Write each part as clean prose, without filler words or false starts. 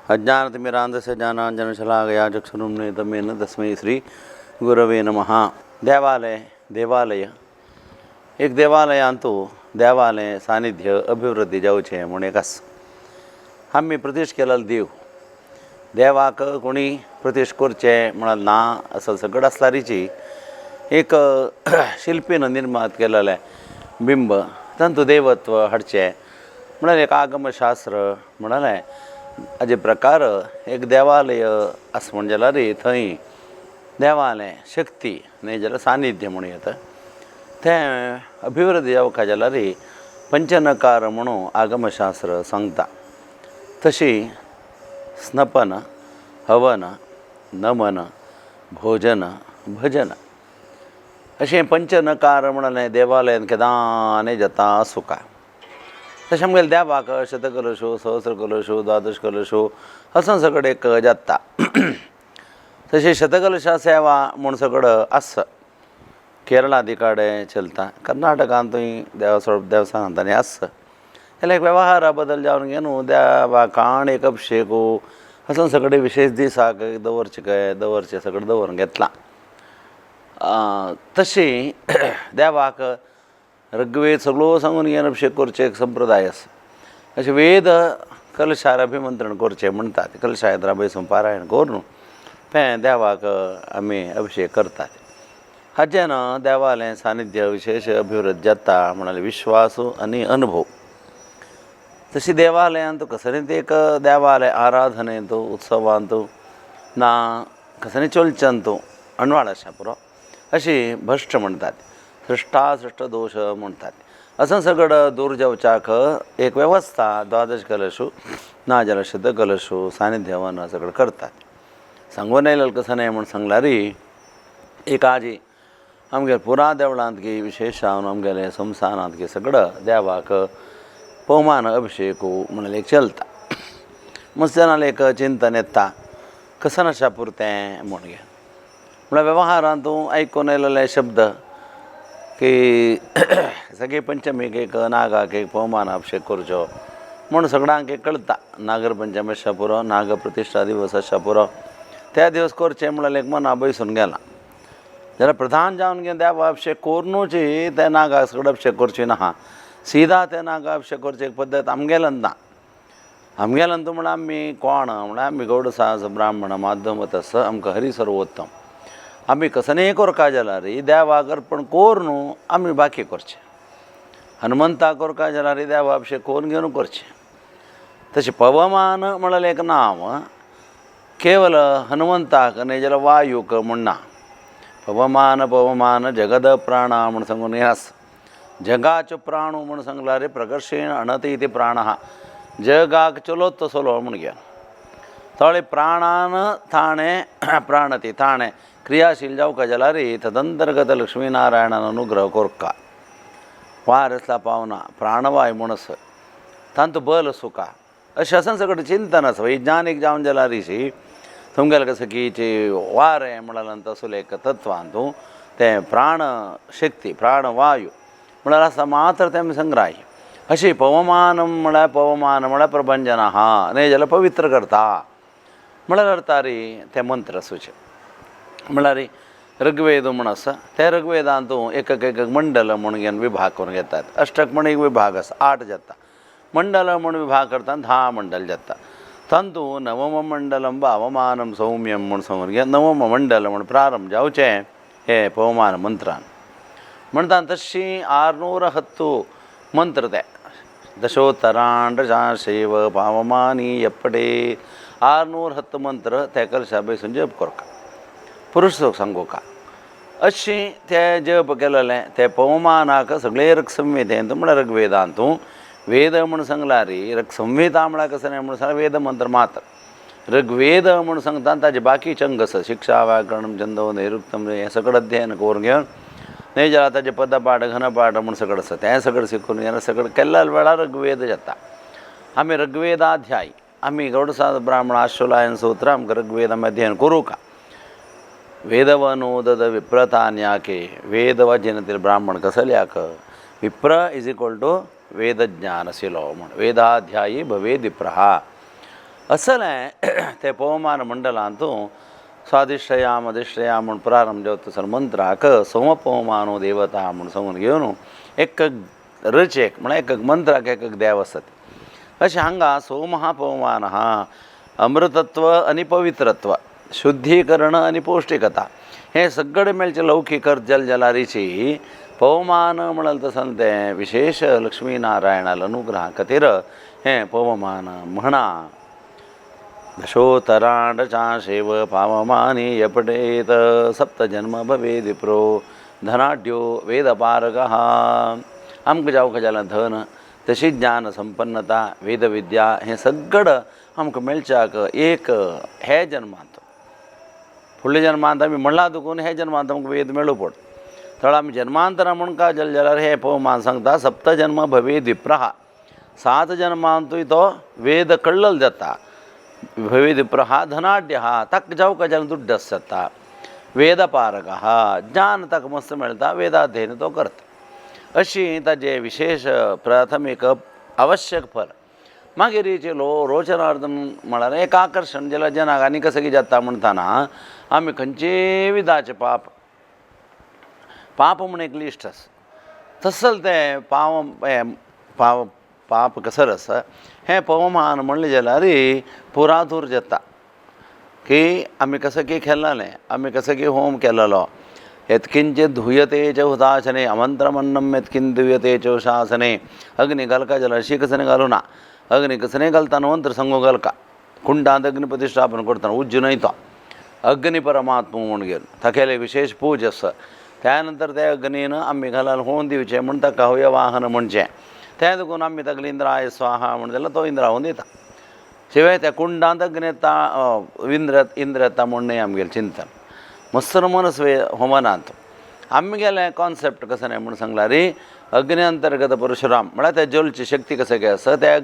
अज्ञानतिमिरान्धस्य ज्ञानाञ्जनशलाकया चक्षुरुन्मीलितं तस्मै श्री गुरवे नमः. देवालय एक देवालयांतू देवालय सानिध्य अभिवृद्धी जावचे म्हण एक आसा. आमी प्रतिश्ठ केलेलो देवाक कोणी प्रतिश्ठ करचे म्हणाल ना असं सगळं असल्याची एक शिल्पीनं निर्माण केलेले बिंब तांतू देवत्व हाडचे म्हणाल एक आगमशास्त्र म्हणाले हाजे प्रकार एक देवालय आस म्हण जाल्यार थंय देवालय शक्ती न्ही जाल्यार सानिध्य म्हणून येता तें अभिवृद्धी जावपाक जाल्यार पंचनकार म्हणून आगमशास्त्र सांगता. तशी स्नपन हवन नमन भोजन भजन अशें पंचनकार म्हणालें देवालयान केदांनी जाता सुका. तशें आमगेले देवाक शतकलशो सहस्रकलशो द्वादश कलशो असो सगळें एक जाता. तशी शतकलशा सेवा म्हूण सगळं आस केरळा कಡೆ चलता. कर्नाटकांतूय देवस्थानांनी आस जाल्यार एक वेव्हारा बदल जावन घे न्हू देवाक एक अभिषेक असो सगळे विशेष दिसाक दवरचे काय दवरचे सगळें दवरून घेतलां. तशी देवाक ऋग्वेद सगळो सांगून घेवन अभिषेक करचे एक संप्रदाय आसा. अशें वेद कलशार अभिमंत्रण करचें म्हणटात. कलशायत्रां बसून पारायण करून तें देवाक आमी अभिषेक करतात. हाजेन देवालय सानिध्य विशेष अभिवृद्धी जाता म्हणाले विश्वास आनी अनुभव. तशी देवालयांत कसरीत एक देवालय आराधनेंत उत्सवांत ना कसरी चलच्यांत अणवाळ आसा पुरो अशी भश्ट म्हणटात. सृष्ट दोश म्हणटात. असं सगळं दूर जावच्याक एक वेवस्था द्वादश कलशू ना जाल्यार शतकलशू सानिध्य हवन सगळं करतात. सांगून येयलें कसं नाही म्हण सांगल्यार एक आजी आमगे पुरा देवळांत की विशेश जावन आमगेले संस्थानांत की सगळं देवाक पवमान अभिषेक म्हणल्यार एक चलता. मस्त जाल्यार एक चिंतन येता कसं आसा पुरतें म्हण घे म्हळ्यार वेव्हारांत आयकून येयलेले शब्द की सगळे पंचमीक एक नागाक एक पवमान अभिषेक करचो म्हूण सगळ्यांक एक कळटा. नागर पंचमी आसचा पुरो नाग प्रतिश्ठा दिवस आसचा पुरो त्या दिवस करचें म्हळ्यार एक मना बसून गेलां. जाल्यार प्रधान जावन घेवन देवा अभिषेक करूनची त्या नागाक सगळें अभिषेक करची ना. सीधा त्या नागा अभिषेक करची एक पद्दत आमगेल्यान ना. आमगेल्यान म्हळ्यार आमी कोण म्हळ्यार आमी गौडसास ब्राह्मण माध्यमत आसा आमकां हरी सर्वोत्तम. आमी कसनय करका जाल्यार देवाक अर्पण करून आमी बाकी करचें. हनुमंताक करका जाल्यार देवा अभिषेक करून घेवन करचें. तशें पवमान म्हळ्यार एक नांव केवल हनुमंताक न्ही जाल्यार वायूक म्हूण ना. पवमान जगद प्राणा म्हूण सांगून हें आसा. जगाच्यो प्राणू म्हूण सांगल्यार प्रकर्शेण अणत इति प्राणः जगाक चलोत तसलो म्हूण घे थोडे प्राणान ताणें प्राणती ताणें क्रियाशील जावका जाल्यार तदंतर्गत लक्ष्मीनारायणान अनुग्रह कोरका. वार आसला पावना प्राणवाय म्हूण आसा तांतू बल सुका अशें आसन सगळें चिंतन आसा. वैज्ञानीक जावन जाल्यार तुमगेलें कसं की वारें म्हळ्यार तसलें एक तत्वांत तें प्राण शक्ती प्राणवायू म्हळ्यार आसा मात्र तें संग्राही. अशी पवमान म्हळ्यार प्रभंजन आहा न्ही जाल्यार पवित्र करता म्हळ्यार अर्तारी ते मंत्र आसूचे. म्हळ्यार ऋग्वेद म्हूण आसा त्या ऋग्वेदांत एक मंडल म्हूण घेवन विभाग करून घेतात. अष्टक म्हूण एक विभाग आसा 8 जाता. मंडल म्हूण विभाग करता 10 मंडल जाता. तांतू नवम मंडलम भावमानम सौम्यम म्हूण सांगून घे नवम मंडल म्हूण प्रारंभ जावचें हे पवमान मंत्रान म्हणटा. तशी 610 मंत्र ते दशोत्तरांड शैव पावमानी यपडे 610 मंत्र ते कलशा बसून जप करका पुरुष सांगोका. अशी ते जप केलेले ते पवमानाक सगळे ऋग संहितेंत म्हळ्यार ऋग्वेदांत वेद म्हूण सांगल्यार ऋग संहिता म्हळ्यार कसं नाही म्हूण सांगल्यार वेद मंत्र मात्र. ऋग्वेद म्हूण सांगता ताजे बाकी चंग आसा शिक्षा व्याकरण छंदो नैरुक्तम हें सगळें अध्ययन करून घेवन न्ही जाल्यार ताजे पदपाठ घनपाठ म्हूण सगळें आसा तें सगळें शिकून घेवन सगळें केल्ल्या वेळार ऋग्वेद जाता. आमी ऋग्वेदाध्याय आमी गौडसास ब्राह्मण आश्वलायन सूत्र आमकां ऋग्वेद आमी अध्ययन करूं का. वेदवनोदद विप्रतान्याके वेद वाजनतील ब्राह्मण कसल्याक विप्र = वेदज्ञानशिलो म्हण वेदाध्यायी भवेद विप्रहा. असलें ते पवमान मंडलांतू स्वादिश्रया मदिश्रया म्हूण प्रारंभ जेवता मंत्राक सोमपवमानो देवता म्हूण सांगून घेवन एक रचेक म्हळ्यार एक मंत्राक एक देव आसता अशें हांगा सोम हा पवमान हा अमृतत्व आनी पवित्रत्व शुद्धीकरण आनी पौश्टिकता हे सगळे मेळचे लौकिक जलजलारीची पवमान म्हणाल तसन ते विशेष लक्ष्मी नारायणाला अनुग्रहा खातीर हे पवमान म्हणा दशोत्तरांडचाशेव पावमानी यपटेत सप्तजन्म भवेद विप्रो धनाढ्यो वेदपारगः आमकां जावंक जाल्यार धन तशी ज्ञान संपन्नता वेदविद्या हें सगळं आमकां मेळच्याक एक हे जन्मांत फुडल्या जन्मांत आमी म्हणला दुखून हे जन्मांत आमकां वेद मेळू पड थोडा आमी जन्मांतरा म्हणका जाल्यार हे पवमान सांगता सप्तजन्म भवेद विप्रहा 7 जन्मांतूय तो वेद कळ्ळल जाता भवेद विप्रहा धनाढ्य हा ताका जावंक जाल्यार दुड्ड जाता वेदपारक हा ज्ञान ताका मस्त मेळटा वेदाध्ययन तो करता अशी ताजे विशेष प्राथमीक आवश्यक फल मागीर हेचे रोचनार्थ म्हळ्यार एक आकर्शण जाल्यार जनाक आनीक सगळी जाता म्हणटाना आमी खंयचेय विधाचे पाप म्हण एक लिस्ट आसा तसल ते पाप कसर आसा हें पवमान म्हणलें जाल्यार पुरातूर जाता की आमी कसं की केल्लें आमी कसं की होम केलेलो यत्किंचित धुयते च हुताशने अमंत्रमन्नम यत्किन दुयते च शासने अग्नी घालका जाल्यार अशी कसने घालू ना अग्नी कसने घालताना मंत्र सांगू घालका कुंडांत अग्नी प्रतिश्ठापन करतना उज्ज न्हयतो अग्नी परमात्मा म्हूण घेवन ताकेले विशेष पूज आसा त्यानंतर त्या अग्नीन आमी घालाल होवन दिवचें म्हण ताका हव्य वाहन म्हणचें तें देखून आमी ताका इंद्राय स्वाहा म्हण जाल्यार तो इंद्रा होवन दिता शिवाय त्या कुंडांत अग्नी इंद्र येता म्हणून आमगेलें चिंतन मस्तर मनस्वे होमनांत आमगेलें कॉन्सेप्ट कसं नाही म्हणून सांगला रे अग्नी अंतर्गत परशुराम म्हळ्यार त्या ज्वलची शक्ती कसं काय आसा त्या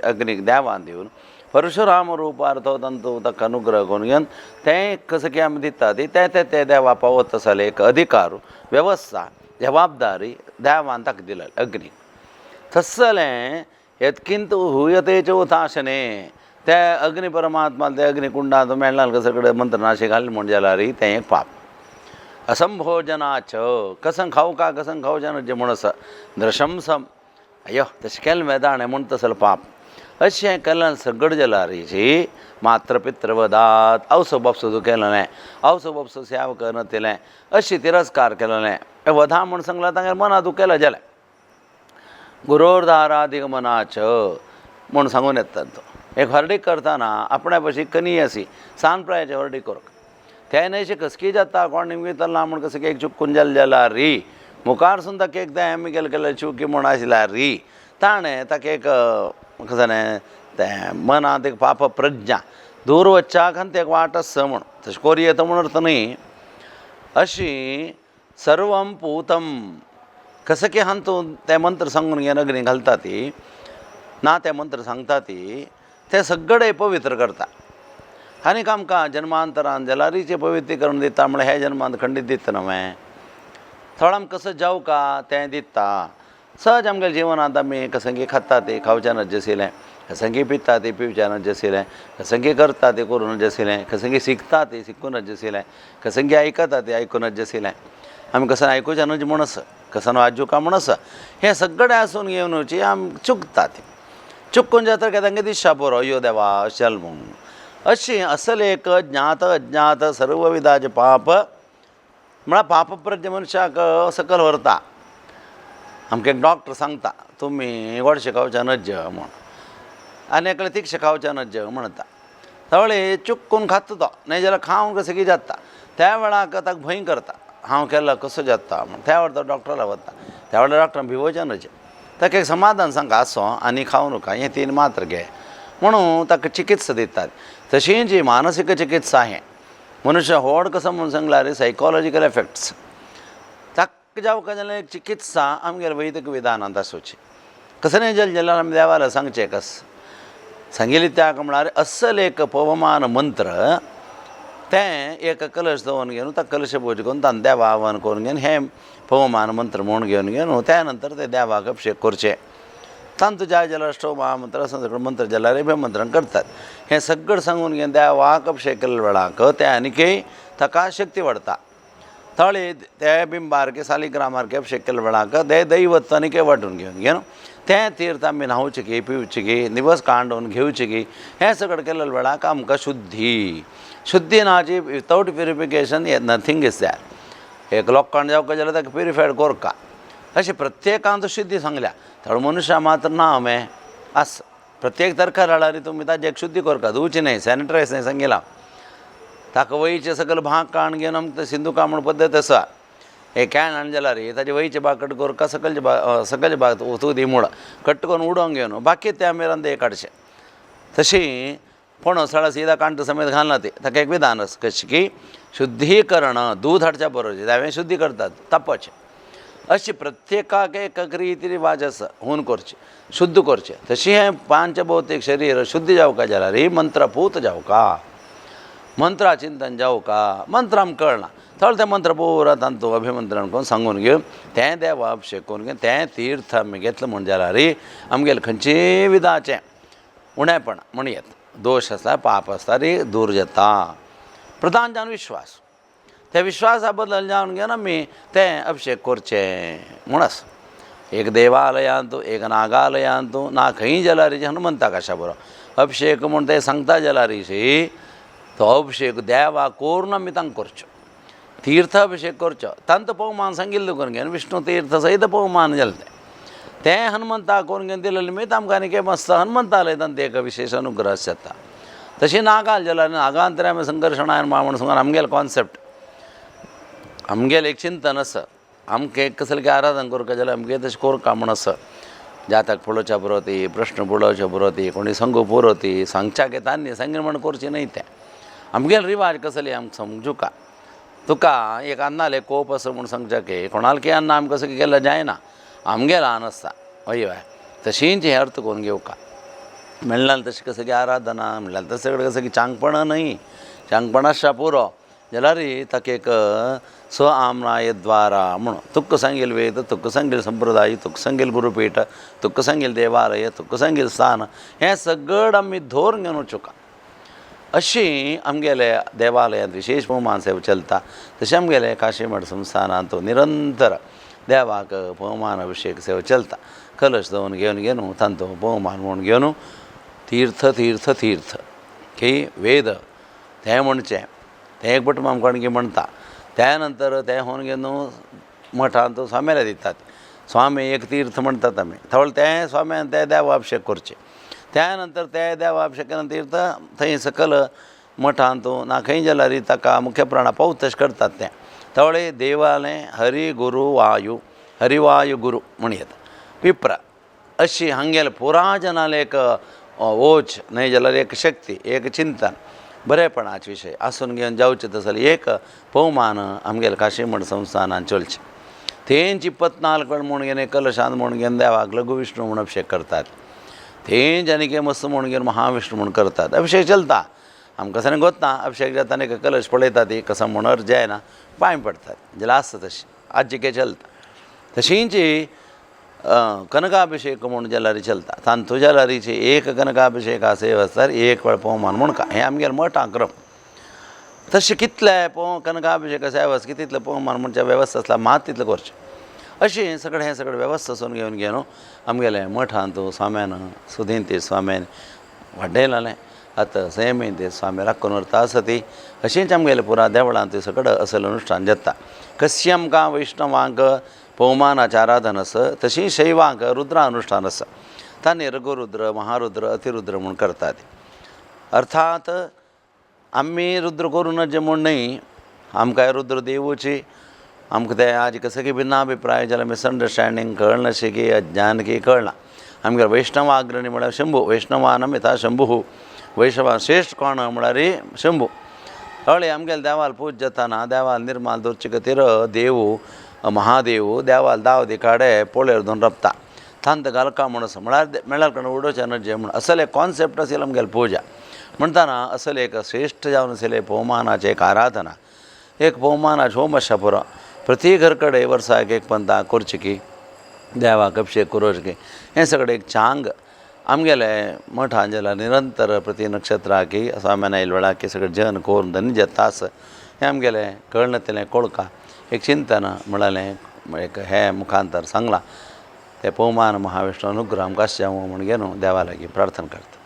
अग्नीक देवान दिवन परशुराम रुपार तो तंतू ताका अनुग्रह करून घेवन तें कसं की आमी दिता ती ते देवा पावत आसले एक अधिकार वेवस्था जबाबदारी देवान ताका दिली अग्नी तसलें यत्किंत हुयते च उताशने त्या अग्नी परमात्मा त्या अग्निकुंडांत मेळना कसं कडेन मंत्र नाशे घालले म्हण जाल्यार तें एक पाप असंभोजनाच कसं खावका कसं खावचें जें म्हण आसा दृशंसम अय्यो तशें केलें वेदाणें म्हण तसलें पाप अशें केलें सगळें जाल्यार हेची मात्र पितृवदात अवसो बापसो तूं केलेलें अवसो बापसो सेवा करनातिलें अशी तिरस्कार केलेलें वधा म्हण सांगलां तांगेर मना तूं केलें जालें गुरोर्धारादिगमनाच म्हूण सांगून येता तो एक हरडीक करतना आपणा भशी कनी अशी सांप्रायाची हरडीक करूंक ते न्हयशें कसकी जाता कोण निमतां म्हण कसं एक चुकून जाल्यार री मुखारसून ताका एकदां आमी केलें चुकी म्हूण आसल्यार री ताणें ताका एक कसं जालें तें मनांत एक पाप प्रज्ञा दूर वच्चाक आनी तें वाट आसा म्हूण तशें कोरी येता म्हूण अर्थ न्ही अशी सर्वम पूतम कसं की हांव तूं तें मंत्र सांगून घेवन अग्नी घालता ती ना तें मंत्र सांगता ती ते सगळे पवित्र करता आनीक आमकां जन्मांतरान जलारीचें पवित्रीकरण दिता म्हळ्यार हे जन्मांत खंडीत दिता न्हय थोडो आमकां कसं जावका तें दिता सहज आमगेल्या जिवनांत आमी कसंगी खाता ती खावच्यान नजसिलें कसंगी पिता ती पिवच्यान नजसिलें कसंगी करता ती करून नजसिलें कसंगी शिकता ती शिकून नजसिलें कसंगी आयकता ती आयकून नजसिलें आमी कसं आयकुचें न्हय म्हूण आसा कसं आजूका म्हूण आसा हें सगळें आसून घेवनूची आमी चुकता ती चुकून जाता काय तांगे दिसता बरो यो देवा अशें म्हणून अशी असल एक ज्ञात अज्ञात सर्व विधाचे पाप म्हळ्यार पापप्रज्ञ मनशाक सकल व्हरता आमकां एक डॉक्टर सांगता तुमी गोडशें खावचें नज म्हूण आनी एकले तिखशें खावचें नज म्हणटा थोडे चुकून खाता तो न्हय जाल्यार खावंक कसं की जाता त्या वेळाक ताका भंय करता हांव केला कसो जाता म्हण त्या वेळार तो डॉक्टराक वता त्या वेळार डॉक्टरान भिवचें न्हय ताका एक समाधान सांगा आसो आनी खावं नका हें 3 मात्र घे म्हणून ताका चिकित्सा दितात तशी जी मानसीक चिकित्सा हें मनुष्य व्हड कसो म्हणून सांगल्यार सायकोलॉजिकल एफेक्ट्स ताका जावं जाल्यार एक चिकित्सा आमगेल्या वैदिक विधानांत आसूची कसं न्हय जाल्यार आमी देवाला सांगचें कस सांगिल्लें त्याक म्हळ्यार असल एक पवमान मंत्र तें एक कलश दवरून घेवन ताका कलश पूज करून तांकां देवा आवाहन करून घेवन हें पवमान मंत्र म्हूण घेवन त्या नंतर ते देवाक अभिशेक करचे तांतू जाय जाल्यार अष्टव महामंत्र असं सगळं मंत्र जाल्यार अभिमंत्रण करतात. हें सगळं सांगून घेवन देवाक अभिषेक केले वेळाक ते आनीकय ताका शक्ती वाडटा. थळे त्या बिंबारके सालिग्रामारके अभिषेक केले वेळाक ते दैवत आनीकय वाटून घेवन तें तीर्थ आमी न्हांवचे की पिवचे की दिवस कांडून घेवचे की हें सगळं केलेल्या वेळाक आमकां शुद्धी नाची विथावट प्युरिफिकेशन नथींग इज दॅर. एक लोकांड जावका जाल्यार ताका प्युरिफायड कोरका अशें प्रत्येकांत शुद्धी सांगल्या. थोडे मनुश्या मात्र ना हांवें आस प्रत्येक तरकार हाडारी तुमी ताजें एक शुद्धी कोरका धुवची न्हय सॅनिटायज न्हय सांगिलां. ताका वयचे सगळे भाग काण घेवन आमकां सिंधू कामण पद्दत आसा. हे कॅन आनी जाल्यार ताजे वयचे भाग कट कोरका सकलचे भाग उदी मूड कट करून उडोवंक घेवन बाकी ते आमी रांदे काडचे. तशी पणसाळा सीदा कांट समेत घालना ती ताका एक विधान आसा कशें की शुद्धीकरण दूध हाडच्या बरोबर हांवें शुद्धी करतात तापचे अशी प्रत्येकाक एक रीती रिवाज आसा होवन करचे शुद्ध करचे. तशी हें पांचभौतीक शरीर शुद्धी जावका जाल्यार ही मंत्रपूत जावका मंत्रा चिंतन जावका मंत्र आमकां कळना थोडे तें मंत्र पुरा तांतू अभिमंत्रण करून सांगून घेवन तें देवा अभिषेक करून घेवन तें तीर्थ आमी घेतलें म्हण जाल्यार आमगेलें खंयचेय विधाचें उणेंपण म्हणयत दोश आसता पाप आसता रे दूर जाता. प्रधान जावन विश्वास त्या विश्वासा बद्दल जावन घेवन आमी तें अभिषेक करचें म्हूण आसा. एक देवालयांत एक नागालयांत ना खंय जाल्यार हनुमंता कशा बरो अभिषेक म्हूण तें सांगता जाल्यार तो अभिषेक देवा करून आमी तांकां करचो तीर्थ अभिषेक करचो. तांत पवमान सांगिल्लें करून घेवन विष्णू तीर्थ सयत पवमान जालें तें हनुमंताक करून घेवन दिलें निमित्त आमकां आनी मस्त हनुमंतालय तांत एक विशेष अनुग्रह जाता. तशी नागाल जाल्यार नागांतरी आमी संकर्शणायन म्हण सांगून आमगेलें कॉन्सेप्ट आमगेलें एक चिंतन आसा. आमकां एक कसलें आराधन करता जाल्यार आमगे तशें कोरका म्हण आसा. जाताक पळोवच्या बरोती प्रश्न पळोवच्या बरोती कोणी सांगू पुरोती सांगच्या की तांणी सांगीन म्हण करचें न्हय. तें आमगेले रिवाज कसले आमकां समजुका तुका एक अन्नाले कोप असो म्हूण सांगच्या की कोणाल की अन्न आमकां कसं केल्यार जायना आमगे ल्हान आसता हय तशींच हें अर्थ करून घेवका म्हणल्यार तशें कसं की आराधना म्हणल्यार तशें कडेन कसं की चांगपण न्हय चांगपण आसता पुरो जाल्यार ताका एक स्व आमनाय द्वारा म्हणून तुका सांगेल वेद तुका सांगेल संप्रदाय तुका सांगेल गुरुपीठ तुका सांगेल देवालय तुका सांगेल स्थान हें सगळं आमी धरून घेवन वचूका. अशी आमगेले देवालयांत विशेष पवमान सेवा चलता. तशें आमगेले काशी मठ संस्थानांत निरंतर देवाक पवमान अभिषेक सेवा चलता. कलश दवन घेवन तांतो पवमान म्हूण घेवन तीर्थ तीर्थ तीर्थ की वेद तें म्हणचें तें एक बट आमकां म्हणटा. त्या नंतर तें होवन घेवन मठांत स्वाम्याला दितात. स्वामी एक तीर्थ म्हणटात आमी थोडे तें स्वाम्यान तें देवा अभिषेक करचें. त्या नंतर तें देवा अभिषेकान तीर्थ थंय सकल मठांत ना खंय जाल्यार ताका मुख्य प्राणा पावत तशें करतात. तें थोडे देवालय हरी गुरू वायू हरिवायू गुरू म्हण येता विप्र अशी हांगेले पुराजनाले एक ओज न्हय जाल्यार एक शक्ती एक चिंतन बरेपणाचे विशय आसून घेवन जावचें तसले एक पवमान आमगेले काशी मठ संस्थानान चलचें. तेंच 24 कण म्हूण घेवन कलशांत म्हूण घेवन देवाक लघु विष्णू म्हूण अभिषेक करतात. तेंच आनी मस्त म्हूण घेवन महाविष्णू म्हूण करतात. अभिषेक चलता आमकां सारकें गोतना अभिषेक जाता आनी कलश पळयता ती कसं म्हूण अर्ज जायना पांय पडतात जाल्यार आसता तशी आज्जिके चलता. तशींच कनकाभिषेक म्हूण जाल्यार चलता. तांतू जाल्यारीचे एक कनकाभिषेक सेवा आसता एक वेळ पवमान म्हूण हें आमगेले मठां क्रम. तशें कितले कनकाभिषेक सेवा आसा की तितलें पवमान म्हणच्या वेवस्था आसला मात तितलें करचें. अशें सगळें हें सगळें वेवस्था आसून घेवन आमगेले मठांत स्वाम्यान सुधींती स्वाम्यान वाडयलालें आतां संयमी स्वामी राखून व्हरता आसा ती. अशींच आमगेले पुरा देवळांत सगळें असल अनुश्ठान जाता. कशी आमकां वैष्णवांक पवमानाचें आराधन आसा तशी शैवांक रुद्रा अनुश्ठान आसा. तांणी रघुरुद्र महारुद्र अतिरुद्र म्हूण करतात. अर्थात आमी रुद्र करून नजे म्हूण न्हय आमकां रुद्र देवूची आमकां तें आज कसं की भिन्नाभिप्राय जाल्यार मिसअंडरस्टँडींग कळना अशें की अज्ञान की कळना. आमगे वैष्णव अग्रणी म्हळ्यार शंभू वैष्णवानमिता शंभू वैष्णवा श्रेष्ठ कोण म्हळ्यार शंभू. हळी आमगेले देवाल पूज जाताना देवाल निर्माल दवरचे खातीर देव महादेव देवाल दाव दिकाडे पोळेर दोन रपता तांत घालका म्हूण आसा म्हळ्यार कडेन उडोवचें नजे म्हूण असले एक कॉन्सेप्ट आशिल्लो आमगेले पुजा म्हणटाना असले एक श्रेष्ठ जावन आशिल्ले पवमानाचें एक आराधना एक पवमानाचें होम आसता पुरो प्रती घर कडेन वर्साक एक पंथा करचें की देवाक अभिषेक करोचके हें सगळें एक चांग आमगेले मठ हांगेला निरंतर प्रति नक्षत्राकी स्वाम्यान वेळाकी सगळें जन करून धन्य तास हें आमगेलें कळनातलें कळका एक चिंतन म्हळालें एक हे मुखांतर सांगलां ते पवमान महाविष्णू अनुग्रह आमकां जावं म्हण घेवन देवा लागीं प्रार्थना करता.